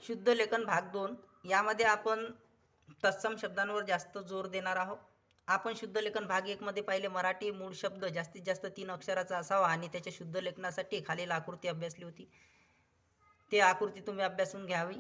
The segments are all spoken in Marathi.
शुद्ध लेखन भाग 2 यामध्ये आपण तत्सम शब्दांवर जास्त जोर देणार आहोत. आपण शुद्ध लेखन भाग 1 मध्ये पाहिले मराठी मूळ शब्द जास्तीत जास्त 3 अक्षराचा असावा आणि त्याच्या शुद्ध लेखनासाठी खालील आकृती अभ्यासली होती. ते आकृती तुम्ही अभ्यासून घ्यावी.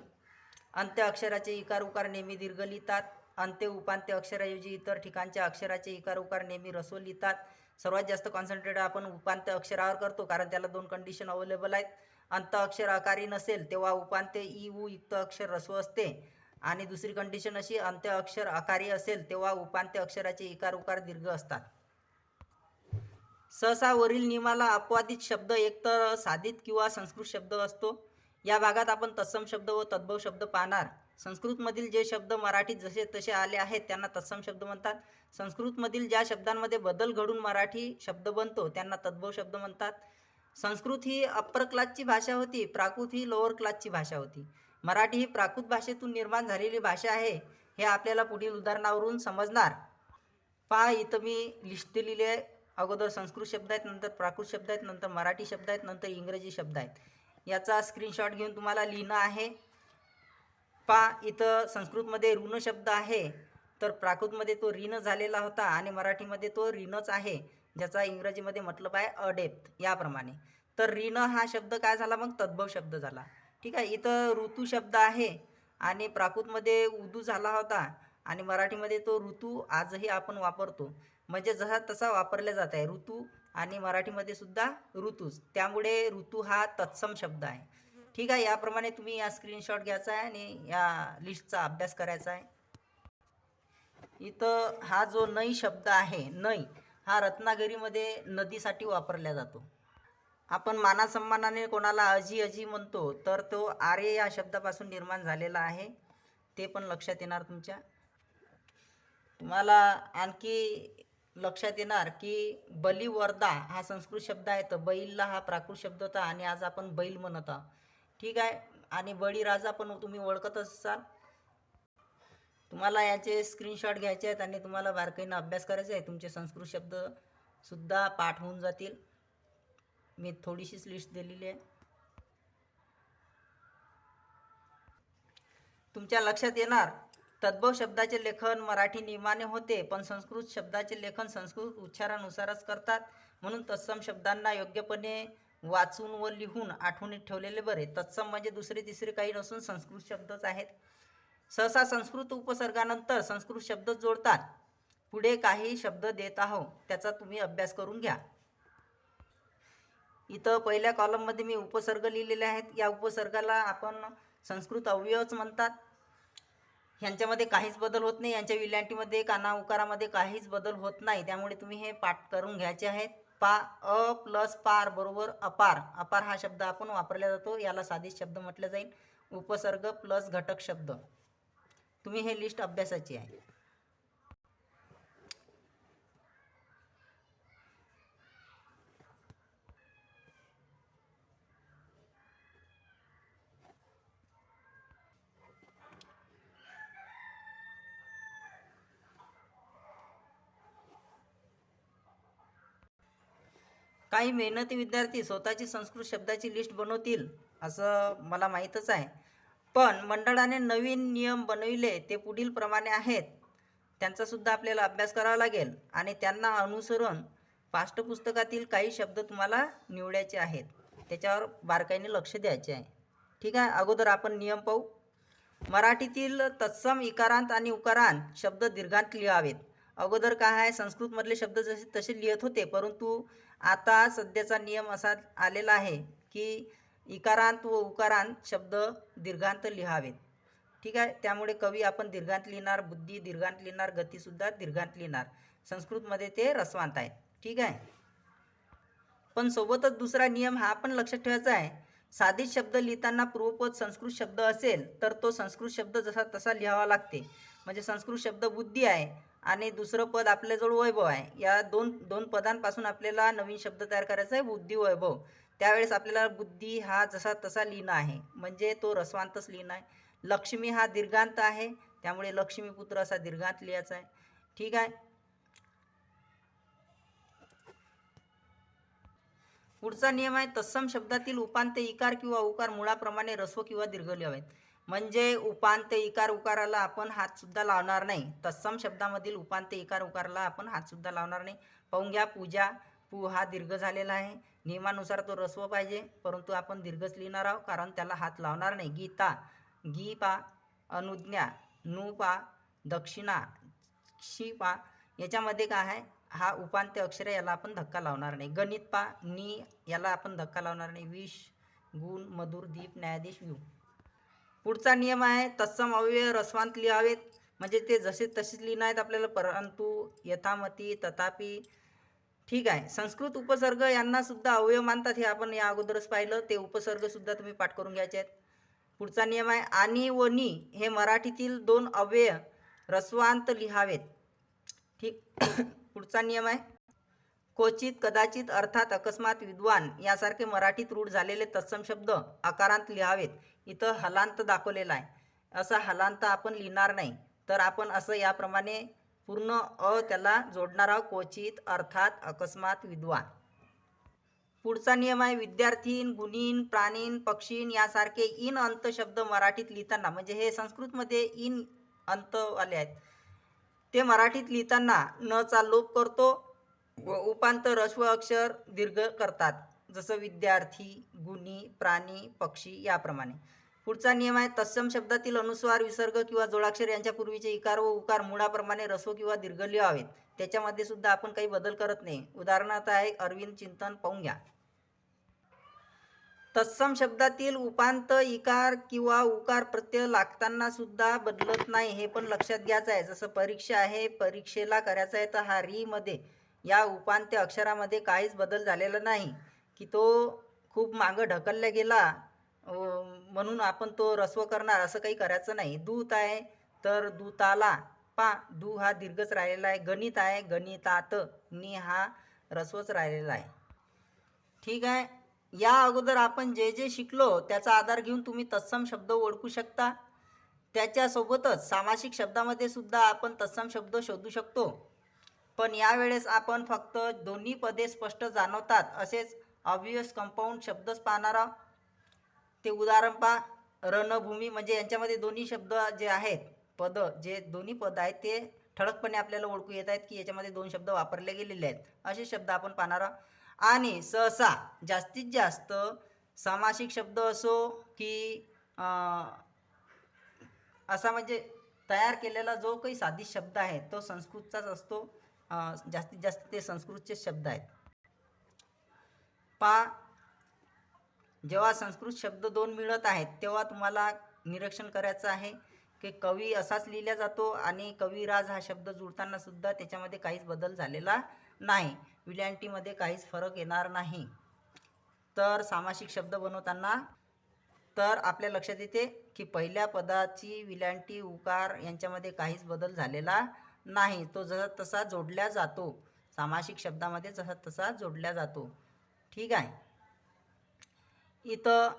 अंत्य अक्षराचे इकार उकार नेहमी दीर्घ लिहितात. अंत्य उपांत्य अक्षराऐवजी इतर ठिकाणच्या अक्षराचे इकार उकार नेहमी ऱ्हस्व लिहितात. सर्वात जास्त कॉन्सन्ट्रेट आपण उपांत्य अक्षरावर करतो कारण त्याला 2 कंडिशन अवेलेबल आहेत. अंत अक्षर अकारी नसेल तेव्हा उपांत्य इ उ युक्त अक्षर ऱ्हस्व असते आणि दुसरी कंडिशन अशी अंत्य अक्षर अकारी असेल तेव्हा उपांत्य अक्षराचे इकार उकार दीर्घ असतात. सहसा वरील नियमाला अपवादित शब्द एकतर साधित किंवा संस्कृत शब्द असतो. या भागात आपण तत्सम शब्द व तद्भव शब्द पाहणार. संस्कृतमधील जे शब्द मराठीत जसे तसे आले आहेत त्यांना तत्सम शब्द म्हणतात. संस्कृतमधील ज्या शब्दांमध्ये बदल घडून मराठी शब्द बनतो त्यांना तद्भव शब्द म्हणतात. संस्कृत ही अप्पर क्लासची भाषा होती, प्राकृत ही लोअर क्लासची भाषा होती. मराठी ही प्राकृत भाषेतून निर्माण झालेली भाषा आहे हे आपल्याला पुढील उदाहरणावरून समजणार. पहा, इथं मी लिस्ट दिलेली आहे. अगोदर संस्कृत शब्द आहेत, नंतर प्राकृत शब्द आहेत, नंतर मराठी शब्द आहेत, नंतर इंग्रजी शब्द आहेत. याचा स्क्रीनशॉट घेऊन तुम्हाला लिहिणं आहे. पहा, इथं संस्कृतमध्ये ऋण शब्द आहे तर प्राकृतमध्ये तो ऋण झालेला होता आणि मराठीमध्ये तो ऋणच आहे ज्याचा इंग्रजीमध्ये मतलब आहे अडेप्थ याप्रमाणे. तर ऋण हा शब्द काय झाला मग तद्भव शब्द झाला. ठीक आहे. इथं ऋतू शब्द आहे आणि प्राकृतमध्ये उदू झाला होता आणि मराठीमध्ये तो ऋतू आजही आपण वापरतो. म्हणजे जसा तसा वापरला जात आहे ऋतू आणि मराठीमध्ये सुद्धा ऋतूच. त्यामुळे ऋतू हा तत्सम शब्द आहे. ठीक आहे. याप्रमाणे तुम्ही या स्क्रीनशॉट घ्यायचा आहे आणि या लिस्टचा अभ्यास करायचा आहे. इथं हा जो नई शब्द आहे, नई हा रत्नागिरीमध्ये नदीसाठी वापरला जातो. आपण मानासन्मानाने कोणाला अजी अजी म्हणतो तर तो आर्य या शब्दापासून निर्माण झालेला आहे. ते पण लक्षात येणार तुमच्या. तुम्हाला आणखी लक्षात येणार की बलिवर्दा हा संस्कृत शब्द आहे तर बैलला हा प्राकृत शब्द होता आणि आज आपण बैल म्हणत आहोत. ठीक आहे. आणि बळीराजा पण तुम्ही ओळखतच असाल. तुम्हाला याचे स्क्रीनशॉट घ्यायचे आहेत आणि तुम्हाला बारकाईनं अभ्यास करायचा आहे. तुमचे संस्कृत शब्द सुद्धा पाठ होऊन जातील. मी थोडीशीच लिस्ट दिलेली आहे. तुमच्या लक्षात येणार तद्भव शब्दाचे लेखन मराठी नियमाने होते पण संस्कृत शब्दाचे लेखन संस्कृत उच्चारानुसारच करतात. म्हणून तत्सम शब्दांना योग्यपणे वाचून व लिहून आठवणीत ठेवलेले बरे. तत्सम म्हणजे दुसरे तिसरे काही नसून संस्कृत शब्दच आहेत. सहसा संस्कृत उपसर्गानंतर संस्कृत शब्द जोडतात. पुढे काही शब्द देत आहो त्याचा तुम्ही अभ्यास करून घ्या. इथं पहिल्या कॉलममध्ये मी उपसर्ग लिहिलेले आहेत. या उपसर्गाला आपण संस्कृत अव्ययच म्हणतात. ह्यांच्यामध्ये काहीच बदल होत नाही. यांच्या विल्यांटीमध्ये काना उकारामध्ये काहीच बदल होत नाही. त्यामुळे तुम्ही हे पाठ करून घ्यायचे आहेत. अ प्लस पार बरोबर अपार. अपार हा शब्द आपण वापरला जातो. याला साधित शब्द म्हटलं जाईल. उपसर्ग प्लस घटक शब्द. तुम्ही हे लिस्ट अभ्यासाची आहे. काही मेहनती विद्यार्थी स्वतःची संस्कृत शब्दाची लिस्ट बनवतील असं मला माहीतच आहे. पण मंडळाने नवीन नियम बनविले ते पुढील प्रमाणे आहेत. त्यांचासुद्धा आपल्याला अभ्यास करावा लागेल आणि त्यांना अनुसरून पाठ्यपुस्तकातील काही शब्द तुम्हाला निवडायचे आहेत. त्याच्यावर बारकाईने लक्ष द्यायचे आहे. ठीक आहे. अगोदर आपण नियम पाहू. मराठीतील तत्सम इकारांत आणि उकारांत शब्द दीर्घांत लिहावेत. अगोदर काय आहे संस्कृतमधले शब्द जसे तसे लिहित होते परंतु आता सध्याचा नियम असा आलेला आहे की इकारांत व उकारांत शब्द दीर्घांत लिहावेत. ठीक आहे. त्यामुळे कवी आपण दीर्घांत लिहिणार, बुद्धी दीर्घांत लिहिणार, गतीसुद्धा दीर्घांत लिहिणार. संस्कृतमध्ये ते रस्वांत आहे. ठीक आहे. पण सोबतच दुसरा नियम हा पण लक्षात ठेवायचा आहे. साधित शब्द लिहिताना पूर्वपद संस्कृत शब्द असेल तर तो संस्कृत शब्द जसा तसा लिहावा लागते. म्हणजे संस्कृत शब्द बुद्धी आहे आणि दुसरं पद आपल्याजवळ वैभव आहे. या दोन पदांपासून आपल्याला नवीन शब्द तयार करायचा आहे बुद्धी वैभव. त्यावेळेस आपल्याला बुद्धी हा जसा तसा लिहिणं आहे म्हणजे तो रस्वांतच लिहिणं आहे. लक्ष्मी हा दीर्घांत आहे त्यामुळे लक्ष्मीपुत्र असा दीर्घांत लिहायचा आहे. ठीक आहे. पुढचा नियम आहे तत्सम शब्दातील उपांत्य इकार किंवा उकार मुळाप्रमाणे ऱ्हस्व किंवा दीर्घ लिहावेत. म्हणजे उपांत्य इकार उकाराला आपण हात सुद्धा लावणार नाही. तत्सम शब्दामधील उपांत्य इकार उकाराला आपण हात सुद्धा लावणार नाही. पाहून घ्या, पूजा, पू हा दीर्घ झालेला आहे. नियमानुसार तो ऱ्हस्व पाहिजे, परंतु आपण दीर्घच लिहिणार आहोत कारण त्याला हात लावणार नाही. गीता, गी पा, अनुज्ञा, नु पा, दक्षिणा, क्षी पा, याच्यामध्ये काय आहे, हा उपांत्य अक्षर, याला आपण धक्का लावणार नाही. गणित पा, नी, याला आपण धक्का लावणार नाही. विष, गुण, मधुर, दीप, न्यायाधीश, व्यू. पुढचा नियम आहे तत्सम अव्यय ऱ्हस्वांत लिहावेत. म्हणजे ते जसे तसेच लिहिणं आहेत आपल्याला, परंतु, यथामती, तथापि. ठीक आहे. संस्कृत उपसर्ग यांना सुद्धा अवयव मानतात, हे आपण या अगोदरच पाहिलं. ते उपसर्ग सुद्धा तुम्ही पाठ करून घ्यायचे आहेत. पुढचा नियम आहे आणि व नी हे मराठीतील 2 अव्यय ऱ्हस्वांत लिहावेत. ठीक. पुढचा नियम आहे क्वचित, कदाचित, अर्थात, अकस्मात, विद्वान यासारखे मराठीत रूढ झालेले तत्सम शब्द आकारांत लिहावेत. इथं हलांत दाखवलेला आहे. असा हलांत आपण लिहिणार नाही, तर आपण असं याप्रमाणे पूर्ण त्याला जोडणार आहोत. क्वचित, अर्थात, अकस्मात, विद्वान. पुढचा नियम आहे विद्यार्थीन, गुणीन, प्राणीन, पक्षीन यासारखे इन अंत शब्द मराठीत लिहिताना, म्हणजे हे संस्कृतमध्ये इन अंत आले आहेत, ते मराठीत लिहिताना न चा लोप करतो व उपांत ऱ्हस्व अक्षर दीर्घ करतात, जसं विद्यार्थी, गुणी, प्राणी, पक्षी याप्रमाणे. पुढचा नियम आहे तत्सम शब्दातील अनुस्वार, विसर्ग किंवा जोडाक्षर यांच्या पूर्वीचे इकार व उकार मुळाप्रमाणे ऱ्हस्व किंवा दीर्घ लिहावेत. त्याच्यामध्ये सुद्धा आपण काही बदल करत नाही. उदाहरणार्थ आहे अरविंद चिंतन, पाहून घ्या. तत्सम शब्दातील उपांत इकार किंवा उकार प्रत्यय लागताना सुद्धा बदलत नाही, हे पण लक्षात घ्यायचं आहे. जसं परीक्षा आहे, परीक्षेला करायचं आहे, तर हा री मध्ये या उपांत्य अक्षरामध्ये काहीच बदल झालेला नाही की तो खूप मागं ढकलला गेला म्हणून आपण तो ऱ्हस्व करणार, असं काही करायचं नाही. दूत आहे तर दूताला पा, दू हा दीर्घच राहिलेला आहे. गणित आहे, गणितात, नी हा ऱ्हस्वच राहिलेला आहे. ठीक आहे. या अगोदर आपण जे जे शिकलो त्याचा आधार घेऊन तुम्ही तत्सम शब्द ओळखू शकता. त्याच्यासोबतच सामासिक शब्दामध्ये सुद्धा आपण तत्सम शब्द शोधू शकतो. पण यावेळेस आपण फक्त दोन्ही पदे स्पष्ट जाणवतात असेच ऑब्वियस कंपाऊंड शब्दच पाहणार आहोत. ते उदाहरण पहा. रणभूमी, म्हणजे यांच्यामध्ये दोन्ही शब्द जे आहेत, पद, जे दोन्ही पद आहेत ते ठळकपणे आपल्याला ओळखू येत आहेत की याच्यामध्ये 2 शब्द वापरले गेलेले आहेत, असे शब्द आपण पाहणार आहोत. आणि सहसा जास्तीत जास्त सामासिक शब्द असो की असा म्हणजे तयार केलेला जो काही साधित शब्द आहे तो संस्कृतचाच असतो. जास्तीत जास्त ते संस्कृतचे शब्द आहेत. जेव्हा संस्कृत शब्द 2 मिळत आहेत तेव्हा तुम्हाला निरीक्षण करायचं आहे की कवी असाच लिहिला जातो आणि कविराज हा शब्द जुळताना सुद्धा त्याच्यामध्ये काहीच बदल झालेला नाही. विल्यांटीमध्ये काहीच फरक येणार नाही. तर सामासिक शब्द बनवताना तर आपल्या लक्षात येते की पहिल्या पदाची विल्यांटी, उकार यांच्यामध्ये काहीच बदल झालेला नाही. तो जसा तसा जोडला जातो. सामासिक शब्दामध्ये जसा तसा जोडला जातो. ठीक आहे. इथं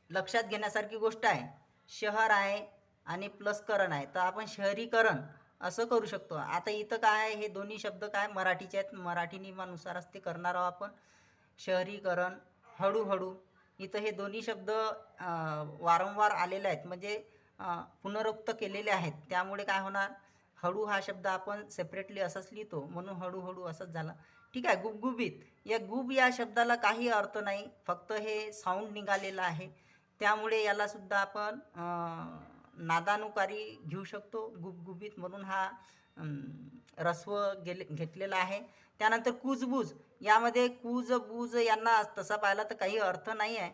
लक्षात घेण्यासारखी गोष्ट आहे, शहर आहे आणि प्लस करण आहे, तर आपण शहरीकरण असं करू शकतो. आता इथं काय आहे, हे दोन्ही शब्द काय मराठीचे आहेत, मराठी नियमानुसारच ते करणार आहोत आपण. शहरीकरण, हळूहळू, इथं हे दोन्ही शब्द वारंवार आलेले आहेत, म्हणजे पुनरुक्त केलेले आहेत. त्यामुळे काय होणार, हळू हा शब्द आपण सेपरेटली असंच लिहितो म्हणून हळूहळू असंच झालं. ठीक आहे. गुबगुबीत, या गुब या शब्दाला काही अर्थ नाही, फक्त हे साऊंड निघालेलं आहे, त्यामुळे याला सुद्धा आपण नादानुकारी घेऊ शकतो. गुबगुबीत म्हणून हा ऱ्हस्व घेतलेला आहे. त्यानंतर कुजबूज, यामध्ये कुज बूज यांना तसा पाहिला तर काही अर्थ नाही आहे.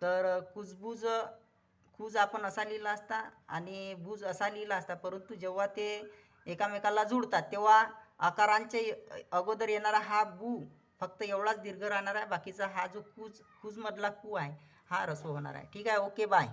तर कुजबूज, कुज आपण असा लिहिला असता आणि बूज असा लिहिला असता, परंतु जेव्हा ते एकामेकाला जुळतात तेव्हा आकारांचे अगोदर येणारा हा बू फक्त एवढाच दीर्घ राहणार आहे, बाकीचा हा जो कुज, कुजमधला कू आहे हा ऱ्हस्व होणार आहे. ठीक आहे. Okay, bye.